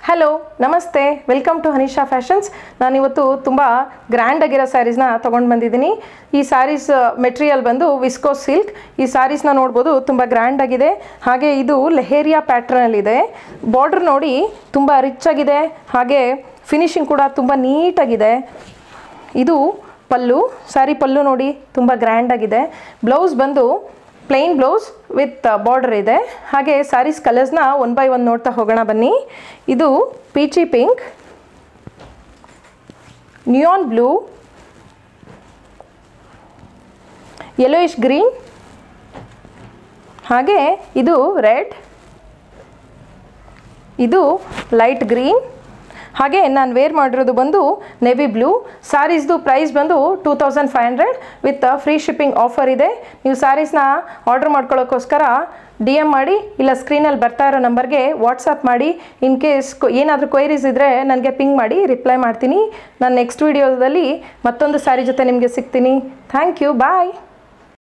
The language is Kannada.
ಹಲೋ ನಮಸ್ತೆ, ವೆಲ್ಕಮ್ ಟು ಹನಿಷಾ ಫ್ಯಾಷನ್ಸ್. ನಾನಿವತ್ತು ತುಂಬ ಗ್ರ್ಯಾಂಡ್ ಆಗಿರೋ ಸ್ಯಾರೀಸ್ನ ತೊಗೊಂಡು ಬಂದಿದ್ದೀನಿ. ಈ ಸ್ಯಾರೀಸ್ ಮೆಟೀರಿಯಲ್ ಬಂದು ವಿಸ್ಕೋಸ್ ಸಿಲ್ಕ್. ಈ ಸ್ಯಾರೀಸ್ನ ನೋಡ್ಬೋದು, ತುಂಬ ಗ್ರ್ಯಾಂಡ್ ಆಗಿದೆ. ಹಾಗೆ ಇದು ಲೆಹೇರಿಯಾ ಪ್ಯಾಟ್ರನಲ್ಲಿದೆ. ಬಾರ್ಡ್ರ್ ನೋಡಿ ತುಂಬ ರಿಚ್ ಆಗಿದೆ, ಹಾಗೆ ಫಿನಿಶಿಂಗ್ ಕೂಡ ತುಂಬ ನೀಟಾಗಿದೆ. ಇದು ಪಲ್ಲು, ಸ್ಯಾರಿ ಪಲ್ಲು ನೋಡಿ ತುಂಬ ಗ್ರ್ಯಾಂಡ್ ಆಗಿದೆ. ಬ್ಲೌಸ್ ಬಂದು ಪ್ಲೇನ್ ಬ್ಲೌಸ್ ವಿತ್ ಬಾರ್ಡರ್ ಇದೆ. ಹಾಗೆ ಸ್ಯಾರೀಸ್ ಕಲರ್ಸ್ನ ಒನ್ ಬೈ ಒನ್ ನೋಡ್ತಾ ಹೋಗೋಣ ಬನ್ನಿ. ಇದು ಪೀಚಿ pink, neon blue, yellowish green, ಹಾಗೆ ಇದು ರೆಡ್, ಇದು ಲೈಟ್ ಗ್ರೀನ್, ಹಾಗೆ ನಾನು ವೇರ್ ಮಾಡಿರೋದು ಬಂದು ನೆವಿ ಬ್ಲೂ. ಸ್ಯಾರೀಸ್ದು ಪ್ರೈಸ್ ಬಂದು 2500 ವಿತ್ ಫ್ರೀ ಶಿಪ್ಪಿಂಗ್ ಆಫರ್ ಇದೆ. ನೀವು ಸ್ಯಾರೀಸ್ನ ಆರ್ಡರ್ ಮಾಡ್ಕೊಳ್ಳೋಕ್ಕೋಸ್ಕರ DM ಮಾಡಿ, ಇಲ್ಲ ಸ್ಕ್ರೀನಲ್ಲಿ ಬರ್ತಾ ಇರೋ ನಂಬರ್ಗೆ ವಾಟ್ಸಪ್ ಮಾಡಿ. ಇನ್ ಕೇಸ್ ಏನಾದರೂ ಕ್ವೈರೀಸ್ ಇದ್ದರೆ ನನಗೆ ಪಿಂಗ್ ಮಾಡಿ, ರಿಪ್ಲೈ ಮಾಡ್ತೀನಿ. ನಾನು ನೆಕ್ಸ್ಟ್ ವೀಡಿಯೋದಲ್ಲಿ ಮತ್ತೊಂದು ಸ್ಯಾರಿ ಜೊತೆ ನಿಮಗೆ ಸಿಗ್ತೀನಿ. Thank you, bye.